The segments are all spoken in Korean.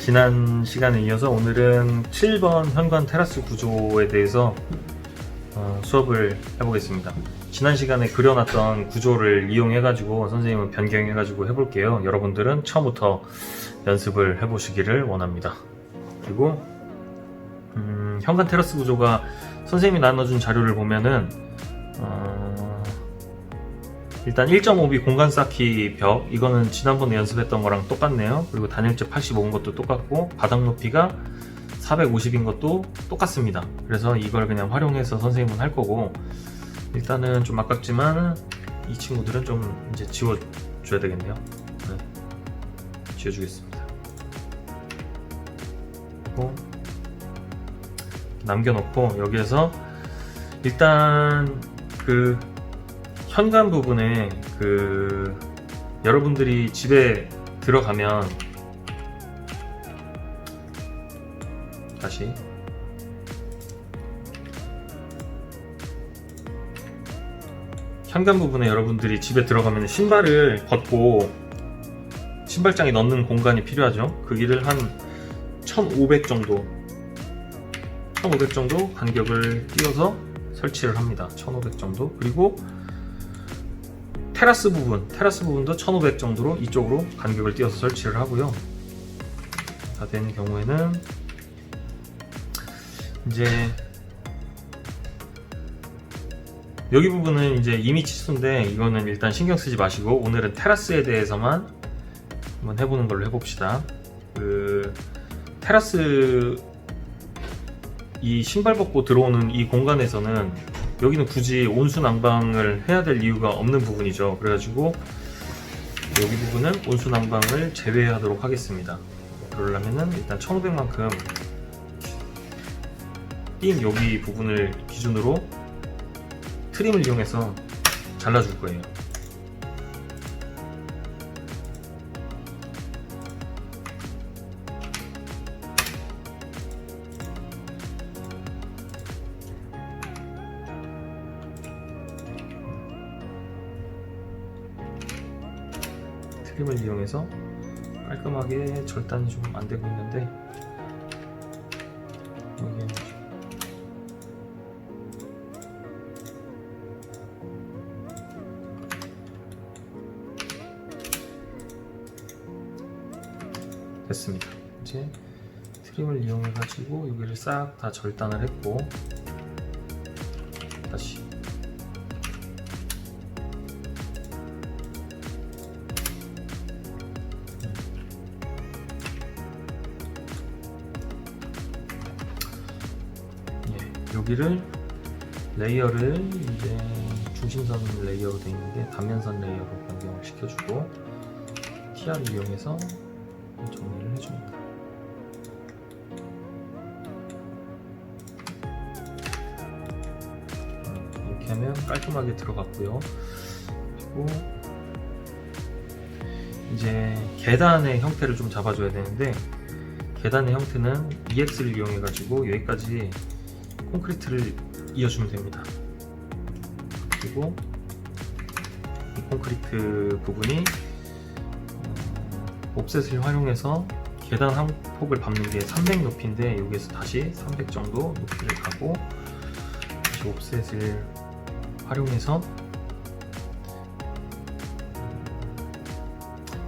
지난 시간에 이어서 오늘은 7번 현관 테라스 구조에 대해서 수업을 해보겠습니다. 지난 시간에 그려놨던 구조를 이용해가지고 선생님은 변경해가지고 해볼게요. 여러분들은 처음부터 연습을 해보시기를 원합니다. 그리고 현관 테라스 구조가 선생님이 나눠준 자료를 보면은 일단 1.5B 공간 쌓기 벽, 이거는 지난번에 연습했던 거랑 똑같네요. 그리고 단열재 85인 것도 똑같고 바닥 높이가 450인 것도 똑같습니다. 그래서 이걸 그냥 활용해서 선생님은 할 거고, 일단은 좀 아깝지만 이 친구들은 좀 이제 지워줘야 되겠네요. 네, 지워주겠습니다. 그리고 남겨놓고 여기에서 일단 그 현관 부분에 여러분들이 집에 들어가면 다시 현관 부분에 여러분들이 집에 들어가면 신발을 벗고 신발장에 넣는 공간이 필요하죠. 그 길을 한 1500 정도 간격을 띄워서 설치를 합니다. 1500 정도. 그리고 테라스 부분도 1500 정도로 이쪽으로 간격을 띄워서 설치를 하고요. 다 되는 경우에는 이제 여기 부분은 이제 이미 치수인데 이거는 일단 신경 쓰지 마시고 오늘은 테라스에 대해서만 한번 해보는 걸로 해봅시다. 테라스 이 신발 벗고 들어오는 이 공간에서는 여기는 굳이 온수 난방을 해야 될 이유가 없는 부분이죠. 그래가지고 여기 부분은 온수 난방을 제외하도록 하겠습니다. 그러려면은 일단 1500만큼 띵 여기 부분을 기준으로 트림을 이용해서 잘라줄 거예요. 트림을 이용해서 깔끔하게 절단이 좀 안되고 있는데 여기 됐습니다. 이제 트림을 이용해 가지고 여기를 싹 다 절단을 했고 다시 여기를 레이어를 이제 중심선 레이어로 되어 있는데 단면선 레이어로 변경을 시켜주고 TR을 이용해서 정리를 해줍니다. 이렇게 하면 깔끔하게 들어갔고요. 그리고 이제 계단의 형태를 좀 잡아줘야 되는데 계단의 형태는 EX를 이용해 가지고 여기까지 콘크리트를 이어주면 됩니다. 그리고 이 콘크리트 부분이 옵셋을 활용해서 계단 한 폭을 밟는 게 300 높이인데 여기에서 다시 300 정도 높이를 가고 다시 옵셋을 활용해서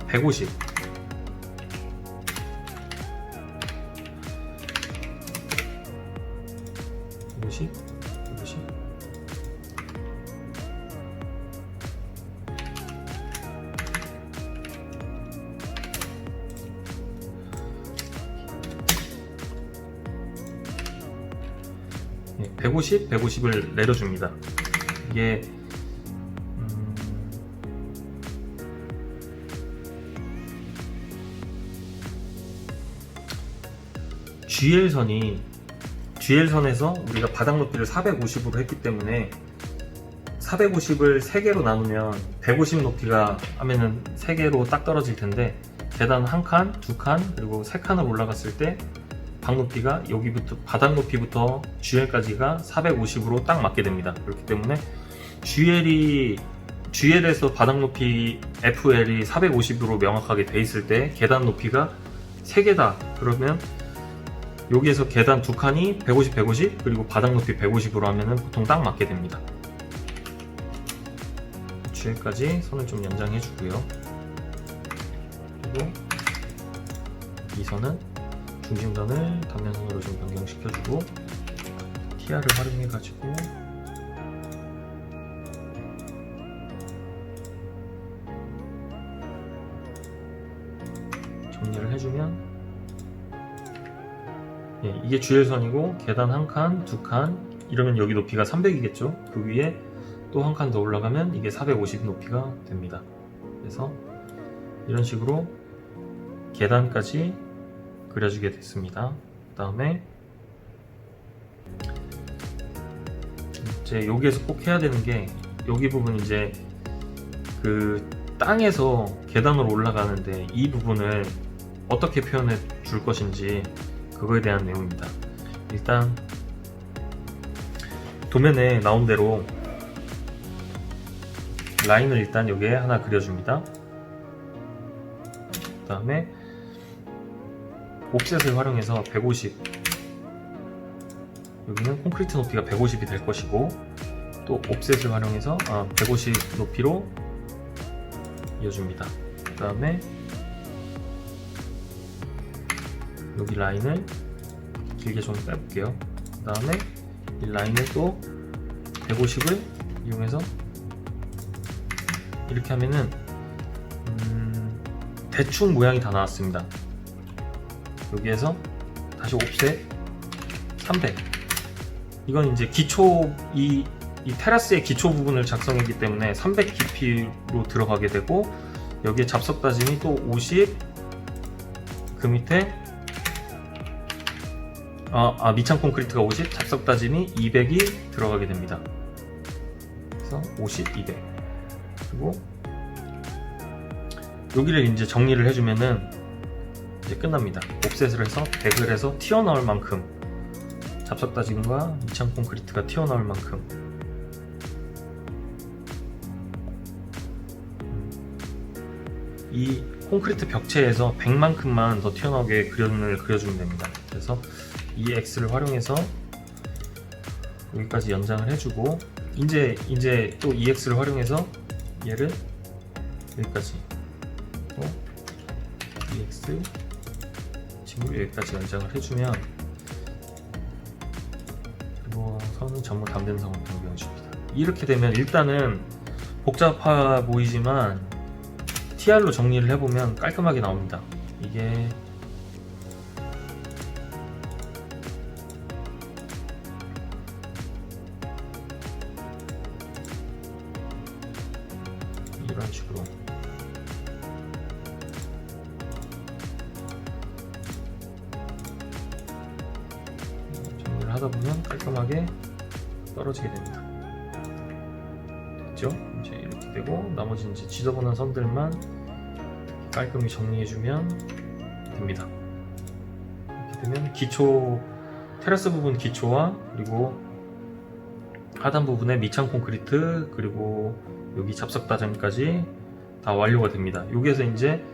150 150, 150을 내려줍니다. 이게 GL선에서 우리가 바닥 높이를 450으로 했기 때문에 450을 3개로 나누면 150 높이가 하면은 3개로 딱 떨어질 텐데 계단 1칸, 2칸, 그리고 3칸을 올라갔을 때 방 높이가 여기부터 바닥 높이부터 GL까지가 450으로 딱 맞게 됩니다. 그렇기 때문에 GL에서 바닥 높이 FL이 450으로 명확하게 돼 있을 때 계단 높이가 3개다 그러면 여기에서 계단 2칸이 150, 150 그리고 바닥 높이 150으로 하면은 보통 딱 맞게 됩니다. 주위까지 선을 좀 연장해 주고요. 그리고 이 선은 중심선을 단면선으로 좀 변경시켜 주고 TR을 활용해 가지고 정리를 해주면 이게 주열선이고 계단 1칸, 2칸 이러면 여기 높이가 300이겠죠. 그 위에 또 한 칸 더 올라가면 이게 450 높이가 됩니다. 그래서 이런 식으로 계단까지 그려주게 됐습니다. 그 다음에 이제 여기에서 꼭 해야 되는 게 여기 부분 이제 그 땅에서 계단으로 올라가는데 이 부분을 어떻게 표현해 줄 것인지 그거에 대한 내용입니다. 일단 도면에 나온 대로 라인을 일단 여기에 하나 그려줍니다. 그 다음에 옵셋을 활용해서 150 여기는 콘크리트 높이가 150이 될 것이고 또 옵셋을 활용해서 150 높이로 이어줍니다. 그 다음에 여기 라인을 길게 좀 빼볼게요. 그 다음에 이 라인을 또 150을 이용해서 이렇게 하면은 대충 모양이 다 나왔습니다. 여기에서 다시 옵셋 300 이건 이제 기초 이 테라스의 기초 부분을 작성했기 때문에 300 깊이로 들어가게 되고 여기에 잡석 다짐이 또 50 그 밑에 미창 콘크리트가 50 잡석 다짐이 200이 들어가게 됩니다. 그래서 50, 200 그리고 여기를 이제 정리를 해주면은 이제 끝납니다. 옵셋을 해서 100을 해서 튀어나올 만큼 잡석 다짐과 미창 콘크리트가 튀어나올 만큼 이 콘크리트 벽체에서 100만큼만 더 튀어나오게 그림을 그려주면 됩니다. 그래서 이 X를 활용해서 여기까지 연장을 해주고 이제 또 이 X를 활용해서 얘를 여기까지 또 EX 친구 여기까지 연장을 해주면 그리고 선은 전부 담된선으로 변경해줍니다. 이렇게 되면 일단은 복잡해 보이지만 TR로 정리를 해보면 깔끔하게 나옵니다. 이게 이런 식으로 정리를 하다 보면 깔끔하게 떨어지게 됩니다. 됐죠? 이제 이렇게 되고 나머지 이제 지저분한 선들만 깔끔히 정리해주면 됩니다. 이렇게 되면 기초 테라스 부분 기초와 그리고 하단 부분의 미창 콘크리트 그리고 여기 잡석 다짐까지 다 완료가 됩니다. 여기에서 이제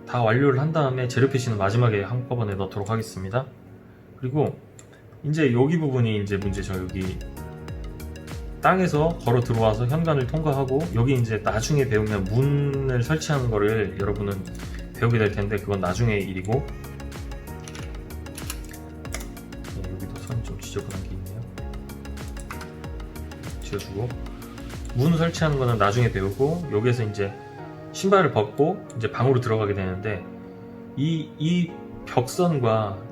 다 완료를 한 다음에 재료 패시는 마지막에 한꺼번에 넣도록 하겠습니다. 그리고 이제 여기 부분이 이제 문제죠. 여기 땅에서 걸어 들어와서 현관을 통과하고 여기 이제 나중에 배우면 문을 설치하는 거를 여러분은 배우게 될 텐데 그건 나중의 일이고 여기도 선 좀 지저분한 게 있네요. 지워주고 문 설치하는 거는 나중에 배우고 여기에서 이제 신발을 벗고 이제 방으로 들어가게 되는데 이 벽선과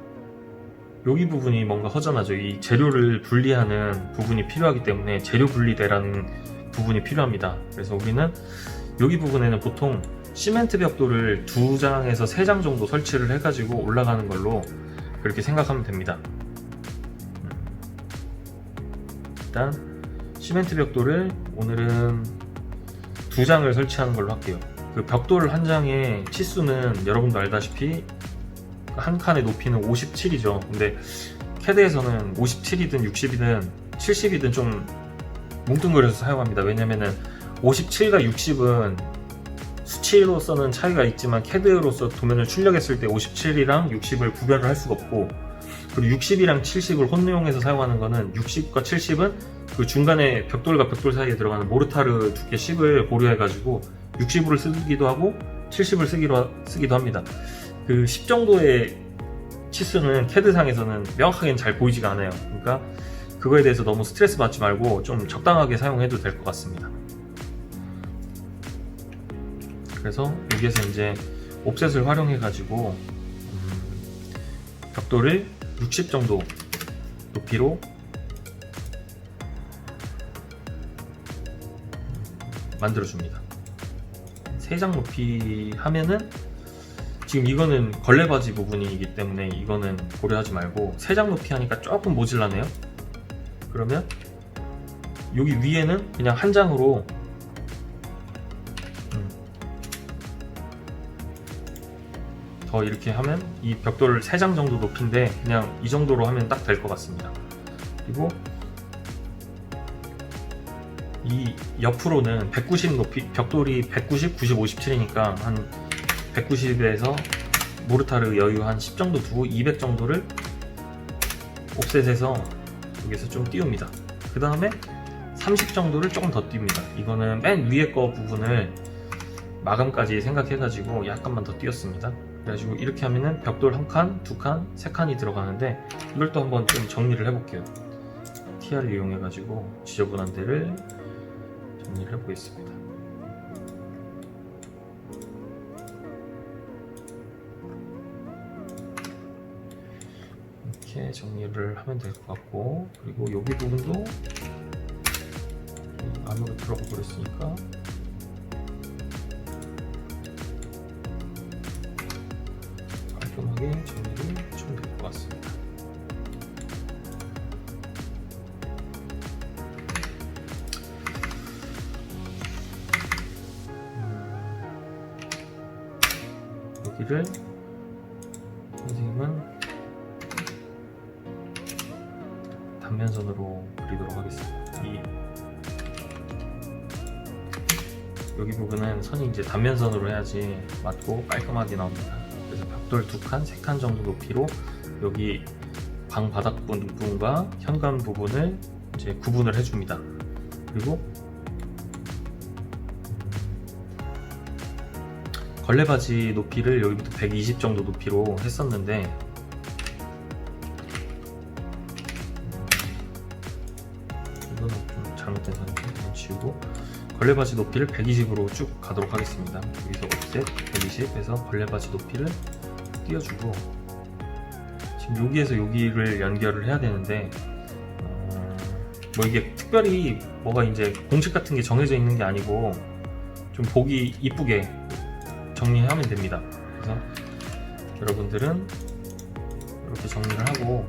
여기 부분이 뭔가 허전하죠. 이 재료를 분리하는 부분이 필요하기 때문에 재료 분리대라는 부분이 필요합니다. 그래서 우리는 여기 부분에는 보통 시멘트 벽돌을 2장에서 3장 정도 설치를 해가지고 올라가는 걸로 그렇게 생각하면 됩니다. 일단 시멘트 벽돌을 오늘은 2장을 설치하는 걸로 할게요. 그 벽돌 한 장의 치수는 여러분도 알다시피 한 칸의 높이는 57이죠. 근데 캐드에서는 57이든 60이든 70이든 좀 뭉뚱그려서 사용합니다. 왜냐면은 57과 60은 수치로서는 차이가 있지만 CAD로서 도면을 출력했을 때 57이랑 60을 구별을 할 수가 없고, 그리고 60이랑 70을 혼용해서 사용하는 거는 60과 70은 그 중간에 벽돌과 벽돌 사이에 들어가는 모르타르 두께 10을 고려해가지고 60으로 쓰기도 하고 70을 쓰기도 합니다. 그 10 정도의 치수는 CAD상에서는 명확하게는 잘 보이지가 않아요. 그러니까 그거에 대해서 너무 스트레스 받지 말고 좀 적당하게 사용해도 될 것 같습니다. 그래서 여기에서 이제 옵셋을 활용해 가지고 벽돌을 60 정도 높이로 만들어 줍니다. 3장 높이 하면은, 지금 이거는 걸레바지 부분이기 때문에 이거는 고려하지 말고 3장 높이 하니까 조금 모질라네요. 그러면 여기 위에는 그냥 한 장으로 더 이렇게 하면 이 벽돌 3장 정도 높이인데 그냥 이 정도로 하면 딱 될 것 같습니다. 그리고 이 옆으로는 190 높이, 벽돌이 190, 90, 57이니까 한 190에서 모르타르 여유 한 10 정도 두고 200 정도를 옵셋해서 여기서 좀 띄웁니다. 그 다음에 30 정도를 조금 더 띄웁니다. 이거는 맨 위에 거 부분을 마감까지 생각해가지고 약간만 더 띄웠습니다. 그래가지고 이렇게 하면은 벽돌 1칸, 2칸, 3칸이 들어가는데, 이걸 또 한번 좀 정리를 해볼게요. TR을 이용해가지고 지저분한 데를 정리를 해보겠습니다. 이렇게 정리를 하면 될 것 같고, 그리고 여기 부분도 안으로 들어가 버렸으니까 깔끔하게 정리를 해주면 될 것 같습니다. 여기를 선생님은 단면선으로 그리도록 하겠습니다. 여기 부분은 선이 이제 단면선으로 해야지 맞고 깔끔하게 나옵니다. 그래서 벽돌 2칸, 3칸 정도 높이로 여기 방 바닥 부분과 현관 부분을 이제 구분을 해줍니다. 그리고 걸레바지 높이를 여기부터 120 정도 높이로 했었는데, 이거는 좀 잘못된 선이니까 지우고 걸레바지 높이를 120으로 쭉 가도록 하겠습니다. 여기서 옵셋 120 해서 걸레바지 높이를 띄워주고, 지금 여기에서 여기를 연결을 해야 되는데 뭐 이게 특별히 뭐가 이제 공식 같은 게 정해져 있는 게 아니고 좀 보기 이쁘게 정리하면 됩니다. 그래서 여러분들은 이렇게 정리를 하고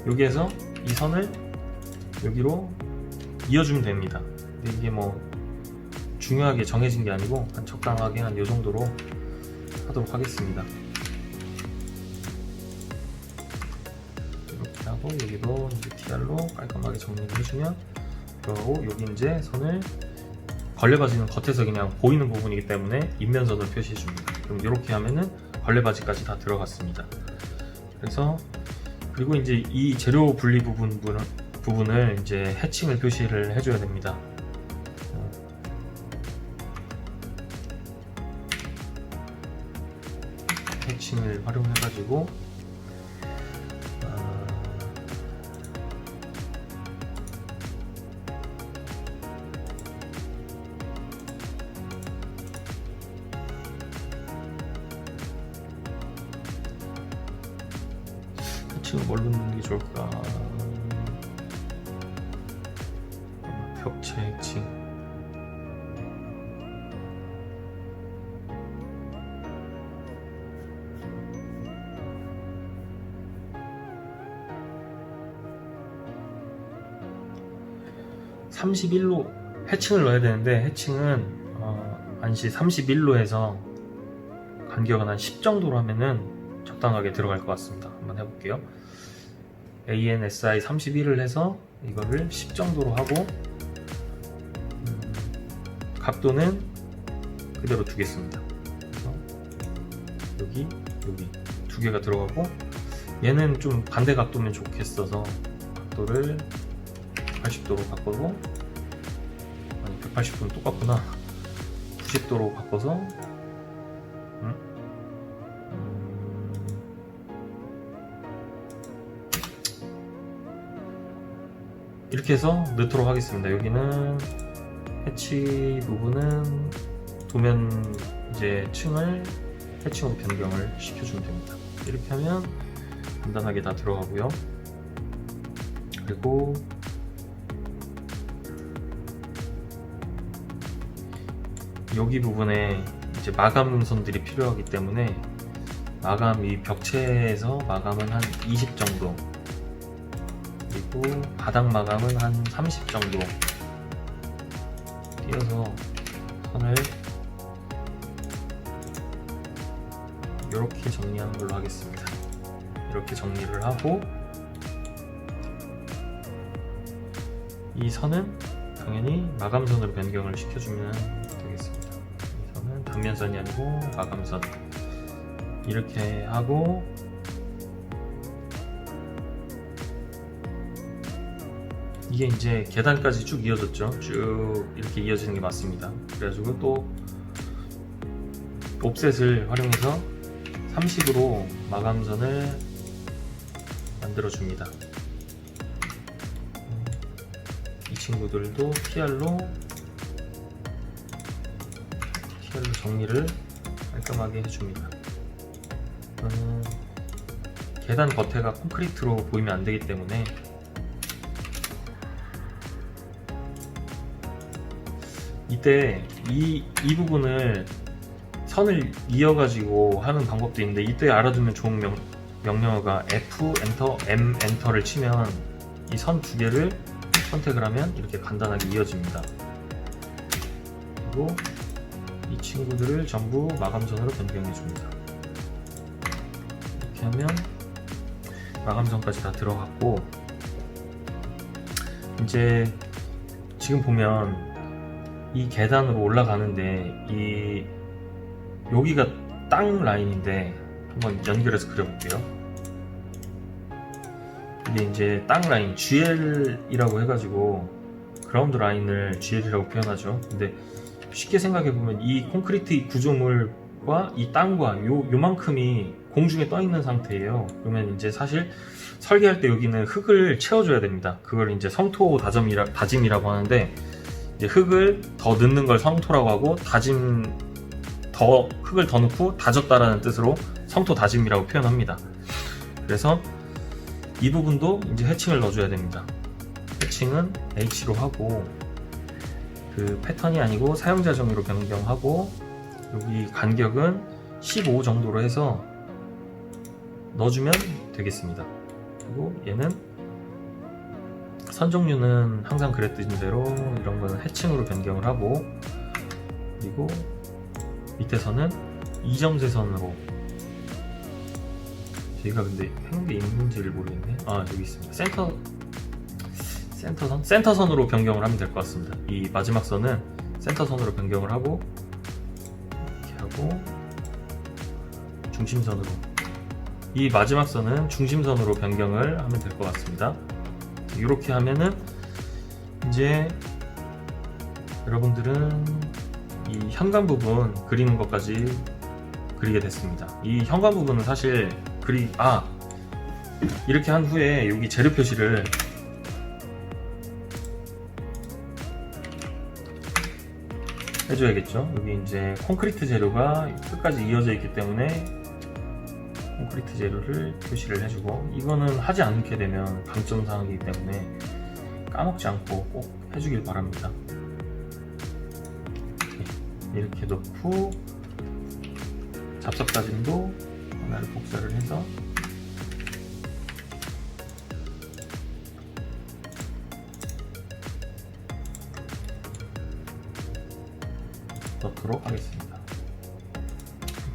여기에서 이 선을 여기로 이어주면 됩니다. 근데 이게 뭐 중요하게 정해진 게 아니고 한 적당하게 한 이 정도로 하도록 하겠습니다. 이렇게 하고 여기도 이제 TR로 깔끔하게 정리를 해주면 그러고, 여기 이제 선을 걸레바지는 겉에서 그냥 보이는 부분이기 때문에 인면선을 표시해 줍니다. 그럼 이렇게 하면은 걸레바지까지 다 들어갔습니다. 그래서 그리고 이제 이 재료 분리 부분을 이제 해칭을 표시를 해줘야 됩니다. 해칭을 활용해가지고 해칭을 뭘로 넣는 게 좋을까? 벽체 해칭. (31로) 해칭을 넣어야 되는데, 해칭은 안시 31로 해서 간격은 한 10 정도로 하면은 적당하게 들어갈 것 같습니다. 한번 해볼게요. ANSI 31을 해서 이거를 10 정도로 하고, 각도는 그 그대로 두겠습니다. 그래서 여기 두 개가 들어가고, 얘는 좀 반대 각도면 좋겠어서 각도를 80도로 바꾸고, 아니 180도는 똑같구나. 90도로 바꿔서 이렇게 해서 넣도록 하겠습니다. 여기는 해치 부분은 도면 이제 층을 해칭으로 변경을 시켜주면 됩니다. 이렇게 하면 간단하게 다 들어가고요. 그리고 여기 부분에 이제 마감선들이 필요하기 때문에 마감, 이 벽체에서 마감은 한 20 정도, 그리고 바닥 마감은 한 30 정도 띄어서 선을 이렇게 정리하는 걸로 하겠습니다. 이렇게 정리를 하고, 이 선은 당연히 마감선으로 변경을 시켜주면 되겠습니다. 이 선은 단면선이 아니고 마감선, 이렇게 하고, 이게 이제 계단까지 쭉 이어졌죠. 쭉 이렇게 이어지는 게 맞습니다. 그래가지고 또 옵셋을 활용해서 30으로 마감선을 만들어 줍니다. 이 친구들도 TR로 정리를 깔끔하게 해줍니다. 이거는 계단 겉에가 콘크리트로 보이면 안 되기 때문에 이때 이 부분을 선을 이어가지고 하는 방법도 있는데, 이때 알아두면 좋은 명령어가 F 엔터 M 엔터를 치면 이 선 두 개를 선택을 하면 이렇게 간단하게 이어집니다. 그리고 이 친구들을 전부 마감선으로 변경해 줍니다. 이렇게 하면 마감선까지 다 들어갔고, 이제 지금 보면 이 계단으로 올라가는데 여기가 땅 라인인데 한번 연결해서 그려볼게요. 이게 이제 땅 라인 GL이라고 해가지고 그라운드 라인을 GL이라고 표현하죠. 근데 쉽게 생각해보면 이 콘크리트 구조물과 이 땅과 요만큼이 공중에 떠 있는 상태예요. 그러면 이제 사실 설계할 때 여기는 흙을 채워줘야 됩니다. 그걸 이제 성토 다짐이라고 하는데, 이제 흙을 더 넣는 걸 성토라고 하고, 흙을 더 넣고 다졌다라는 뜻으로 성토 다짐이라고 표현합니다. 그래서 이 부분도 이제 해칭을 넣어줘야 됩니다. 해칭은 H로 하고, 그 패턴이 아니고 사용자 정의로 변경하고, 여기 간격은 15 정도로 해서 넣어주면 되겠습니다. 그리고 얘는 선 종류는 항상 그랬던 대로 이런 거는 해칭으로 변경을 하고, 그리고 밑에서는 이정세선으로, 저희가 근데 해놓은 게 있는지를 모르겠네. 여기 있습니다. 센터선으로 변경을 하면 될 것 같습니다. 이 마지막 선은 센터선으로 변경을 하고, 이렇게 하고, 중심선으로, 이 마지막 선은 중심선으로 변경을 하면 될 것 같습니다. 이렇게 하면은 이제 여러분들은 이 현관 부분 그리는 것까지 그리게 됐습니다. 이 현관 부분은 사실 이렇게 한 후에 여기 재료 표시를 해줘야겠죠. 여기 이제 콘크리트 재료가 끝까지 이어져 있기 때문에 콘크리트 재료를 표시를 해주고, 이거는 하지 않게 되면 강점사항이기 때문에 까먹지 않고 꼭 해주길 바랍니다. 이렇게 넣고, 잡석사진도 하나를 복사를 해서 넣도록 하겠습니다.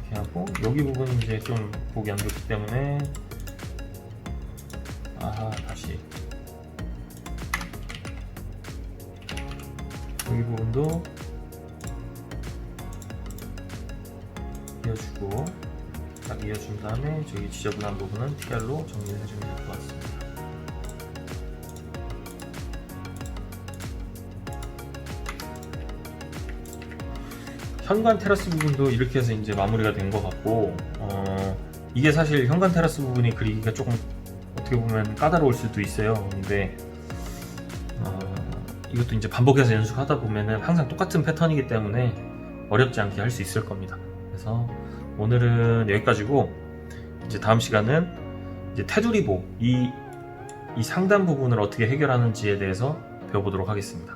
이렇게 하고, 여기 부분은 이제 좀 보기 안 좋기 때문에 다시 여기 부분도 이어주고 딱 이어준 다음에 저기 지저분한 부분은 TR로 정리를 해주면 될 것 같습니다. 현관 테라스 부분도 이렇게 해서 이제 마무리가 된 것 같고, 이게 사실 현관 테라스 부분이 그리기가 조금 어떻게 보면 까다로울 수도 있어요. 근데 이것도 이제 반복해서 연습하다 보면은 항상 똑같은 패턴이기 때문에 어렵지 않게 할 수 있을 겁니다. 그래서 오늘은 여기까지고, 이제 다음 시간은 이제 테두리보 이 상단 부분을 어떻게 해결하는지에 대해서 배워보도록 하겠습니다.